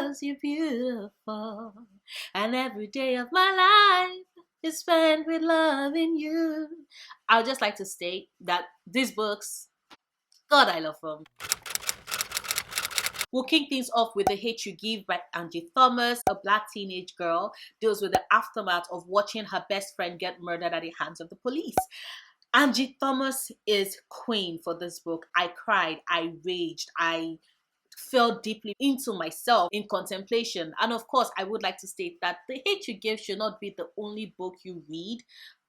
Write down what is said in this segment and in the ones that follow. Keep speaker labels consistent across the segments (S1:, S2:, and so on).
S1: 'cause you're beautiful. And every day of my life is spent with loving you. I would just like to state that these books, God, I love them. We'll kick things off with The Hate You Give by Angie Thomas. A black teenage girl deals with the aftermath of watching her best friend get murdered at the hands of the police. Angie Thomas is queen for this book. I cried, I raged, I fell deeply into myself in contemplation. And of course, I would like to state that The Hate You Give should not be the only book you read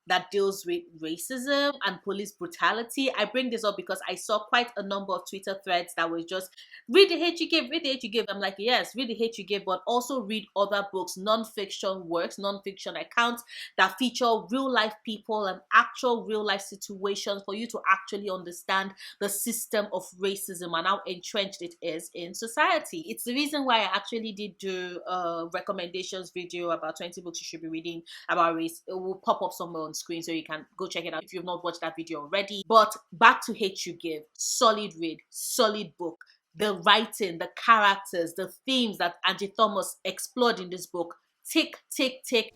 S1: that deals with racism and police brutality. I bring this up because I saw quite a number of Twitter threads that was just, read The Hate You Give, read The Hate You Give. I'm like, yes, read The Hate You Give, but also read other books, non-fiction works, non-fiction accounts that feature real life people and actual real life situations for you to actually understand the system of racism and how entrenched it is in society. It's the reason why I actually did do a recommendations video about 20 books you should be reading about race. It will pop up somewhere on screen so you can go check it out if you've not watched that video already. But back to Hate You Give. Solid read, solid book. The writing, the characters, the themes that Angie Thomas explored in this book, tick, tick, tick.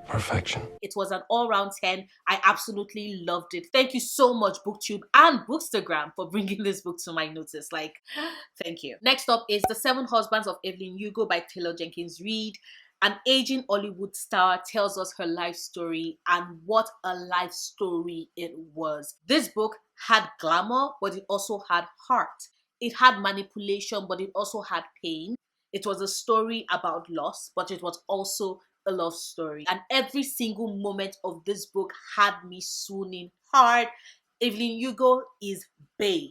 S2: Perfection.
S1: It was an all-round 10. I absolutely loved it. Thank you so much, BookTube and Bookstagram, for bringing this book to my notice. Like, thank you. Next up is The Seven Husbands of Evelyn Hugo by Taylor Jenkins Reid. An aging Hollywood star tells us her life story, and what a life story it was. This book had glamour, but it also had heart. It had manipulation, but it also had pain. It was a story about loss, but it was also a love story. And every single moment of this book had me swooning hard. Evelyn Hugo is bae.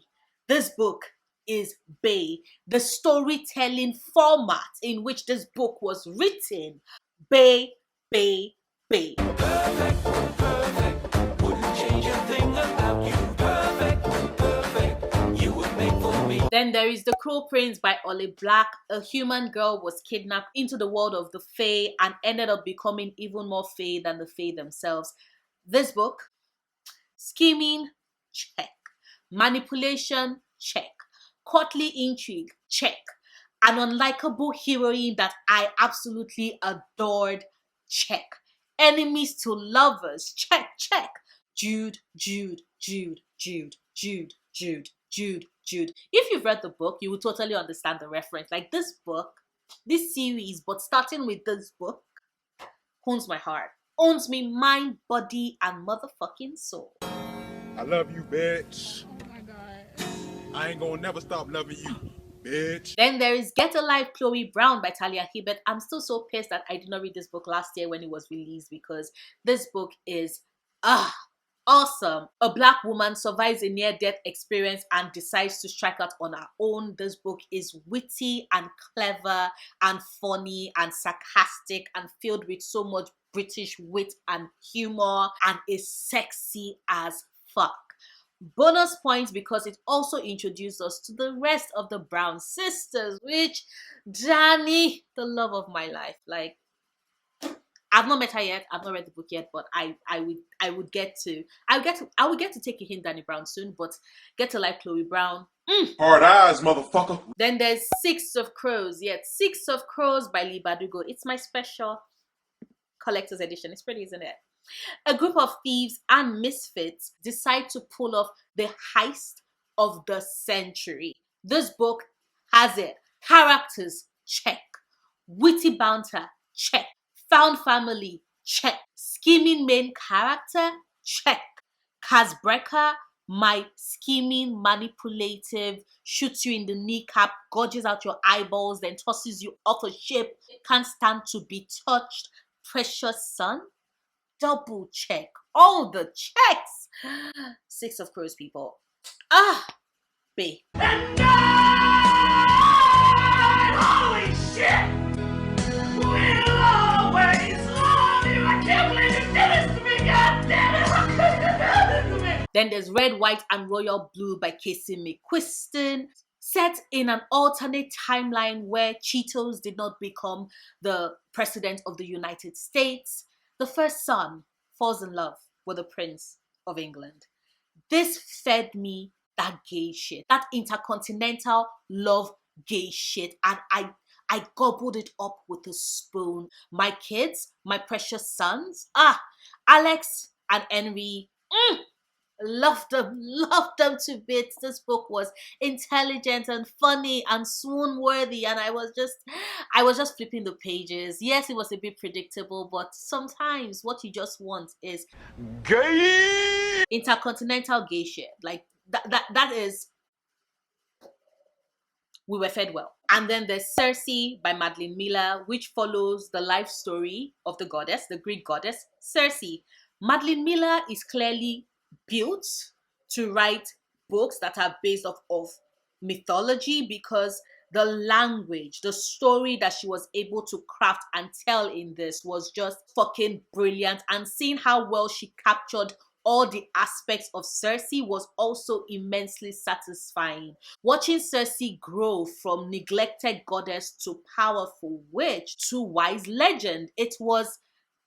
S1: This book is bae. The storytelling format in which this book was written, bae, bae, bae.
S2: Perfect, perfect. Wouldn't change a thing about you. Perfect, perfect. You would make for me.
S1: Then there is The Cruel Prince by Ollie Black. A human girl was kidnapped into the world of the Fae and ended up becoming even more Fae than the Fae themselves. This book, scheming, check. Manipulation, check. Courtly intrigue, check. An unlikable heroine that I absolutely adored, check. Enemies to lovers, check, check. Jude, Jude, Jude, Jude, Jude, Jude, Jude, Jude. If you've read the book, you will totally understand the reference. Like this book, this series, but starting with this book, owns my heart. Owns me mind, body, and motherfucking soul.
S3: I love you, bitch.
S4: Oh my god.
S3: I ain't gonna never stop loving you, bitch.
S1: Then there is Get Alive, Chloe Brown by Talia Hibbert. I'm still so pissed that I did not read this book last year when it was released, because this book is awesome. A black woman survives a near-death experience and decides to strike out on her own. This book is witty and clever and funny and sarcastic and filled with so much British wit and humor, and is sexy as fuck. Bonus points because it also introduced us to the rest of the Brown sisters, which, Danny, the love of my life. Like, I've not met her yet. I've not read the book yet, but I would get to take a hint, Danny Brown, soon. But Get to Life, Chloe Brown.
S3: Hard eyes, motherfucker.
S1: Then there's Six of Crows. Yet Six of Crows by Leigh Bardugo. It's my special collector's edition. It's pretty, isn't it? A group of thieves and misfits decide to pull off the heist of the century. This book has it. Characters, check. Witty banter, check. Found family, check. Scheming main character, check. Kaz Brecker, my scheming, manipulative, shoots you in the kneecap, gorges out your eyeballs, then tosses you off a ship, can't stand to be touched, precious son. Double check. All the checks. Six of Crows, people. Bae.
S2: And holy shit! We'll always love you. I can't believe you did this to me, god damn it! How could you do this to me?
S1: Then there's Red, White, and Royal Blue by Casey McQuiston. Set in an alternate timeline where Cheetos did not become the president of the United States, the first son falls in love with the Prince of England. This fed me that gay shit, that intercontinental love gay shit, and I gobbled it up with a spoon. My kids, my precious sons, Alex and Henry, loved them to bits. This book was intelligent and funny and swoon worthy, and I was just flipping the pages. Yes, it was a bit predictable, but sometimes what you just want is
S3: Gay!
S1: intercontinental gay shit. Like that is, we were fed well. And then there's Cersei by Madeline Miller, which follows the life story of the goddess, the Greek goddess Cersei. Madeline Miller is clearly built to write books that are based off of mythology, because the language, the story that she was able to craft and tell in this was just fucking brilliant. And seeing how well she captured all the aspects of Cersei was also immensely satisfying. Watching Cersei grow from neglected goddess to powerful witch to wise legend, it was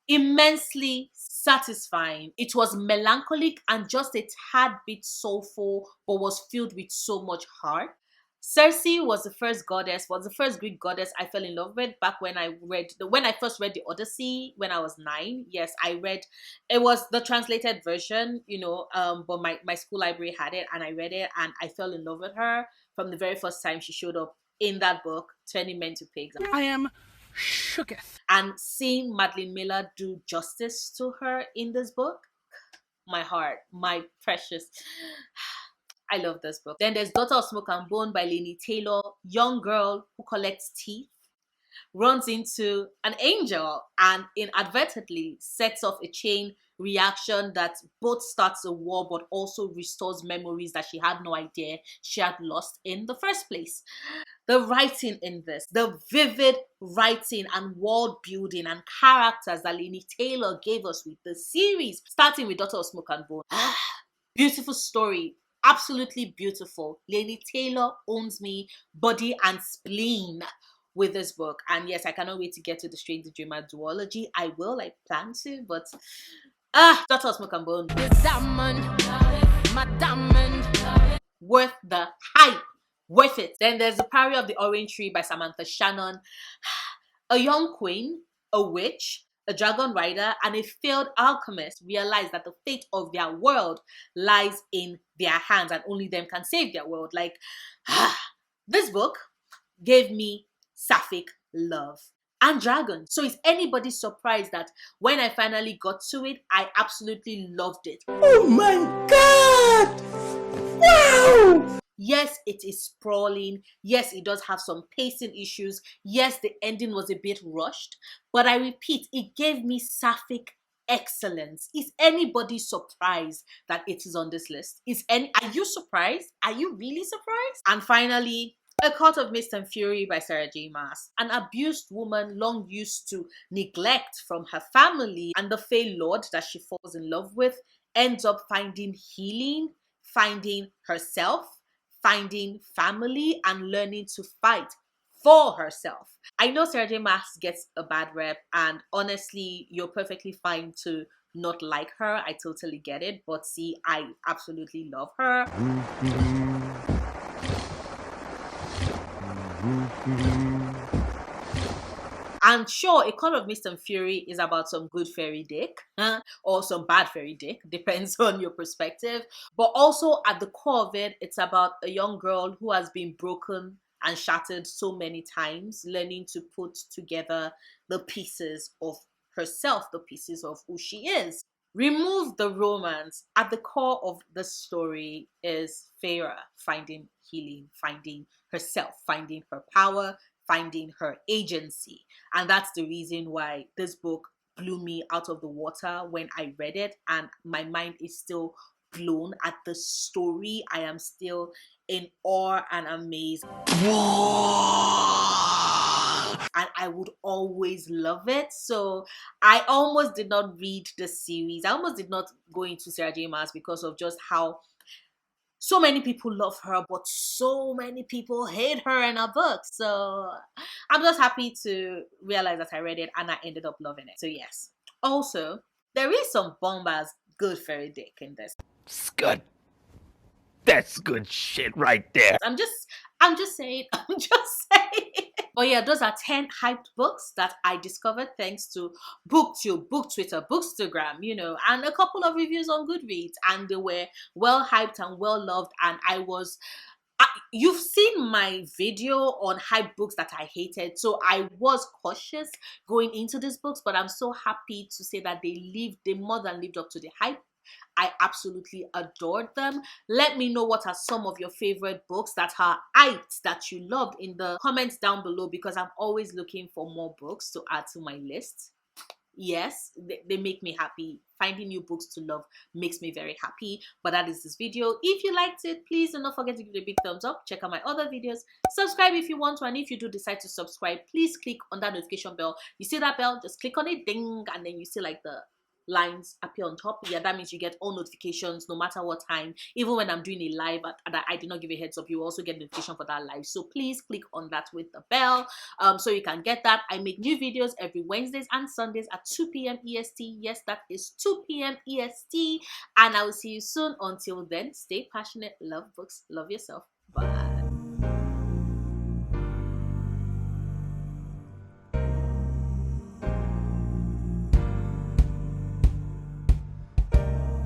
S1: immensely satisfying. It was melancholic and just a tad bit soulful, but was filled with so much heart. Cersei was the first Greek goddess I fell in love with back when I first read the Odyssey when I was 9. Yes, it was the translated version, but my school library had it, and I read it, and I fell in love with her from the very first time she showed up in that book, turning men to pigs.
S2: I am shooketh.
S1: And seeing Madeline Miller do justice to her in this book, my heart, my precious. I love this book. Then there's Daughter of Smoke and Bone by Laini Taylor. Young girl who collects teeth, runs into an angel, and inadvertently sets off a chain reaction that both starts a war but also restores memories that she had no idea she had lost in the first place. The writing in this, the vivid writing and world building and characters that Laini Taylor gave us with the series, starting with Daughter of Smoke and Bone. Beautiful story. Absolutely beautiful. Laini Taylor owns me, body and spleen, with this book. And yes, I cannot wait to get to the Strange Dreamer duology. I plan to, but Daughter of Smoke and Bone. My diamond. Worth the hype. Worth it. Then there's The Priory of the Orange Tree by Samantha Shannon. A young queen, a witch, a dragon rider, and a failed alchemist realize that the fate of their world lies in their hands and only them can save their world. This book gave me sapphic love and dragons. So is anybody surprised that when I finally got to it, I absolutely loved it?
S2: Oh my god! Wow!
S1: Yes, it is sprawling. Yes, it does have some pacing issues. Yes, the ending was a bit rushed. But I repeat, it gave me sapphic excellence. Is anybody surprised that it is on this list? Are you surprised? Are you really surprised? And finally, A Court of Mist and Fury by Sarah J. Maas. An abused woman long used to neglect from her family and the Fey Lord that she falls in love with ends up finding healing, finding herself, finding family, and learning to fight for herself. I know Sarah J. Maas gets a bad rep, and honestly, you're perfectly fine to not like her. I totally get it, but see, I absolutely love her. And sure, A Court of Mist and Fury is about some good fairy dick, or some bad fairy dick, depends on your perspective. But also at the core of it, it's about a young girl who has been broken and shattered so many times, learning to put together the pieces of herself, the pieces of who she is. Remove the romance. At the core of the story is Feyre finding healing, finding herself, finding her power, finding her agency. And that's the reason why this book blew me out of the water when I read it, and my mind is still blown at the story. I am still in awe and amazed. And I would always love it. So I almost did not read the series. I almost did not go into Sarah J. Maas because of just how so many people love her, but so many people hate her in her books. So I'm just happy to realize that I read it and I ended up loving it. So yes. Also, there is some bomb-ass good fairy dick in this.
S2: It's good. That's good shit right there.
S1: I'm I'm just saying. I'm just saying. But yeah, those are 10 hyped books that I discovered thanks to BookTube, Book Twitter, Bookstagram, you know, and a couple of reviews on Goodreads. And they were well hyped and well loved. And you've seen my video on hype books that I hated, so I was cautious going into these books, but I'm so happy to say that they more than lived up to the hype. I absolutely adored them. Let me know what are some of your favorite books that are hyped that you loved in the comments down below, because I'm always looking for more books to add to my list. Yes, they make me happy. Finding new books to love makes me very happy. But that is this video. If you liked it, please do not forget to give it a big thumbs up. Check out my other videos. Subscribe if you want to, and if you do decide to subscribe, please click on that notification bell. You see that bell? Just click on it, ding, and then you see like the lines appear on top. Yeah, that means you get all notifications no matter what time. Even when I'm doing a live and I did not give a heads up, you also get notification for that live. So please click on that with the bell, so you can get that. I make new videos every Wednesdays and Sundays at 2 p.m. EST. Yes, that is 2 p.m. EST. And I will see you soon. Until then, stay passionate, love books, love yourself. Bye.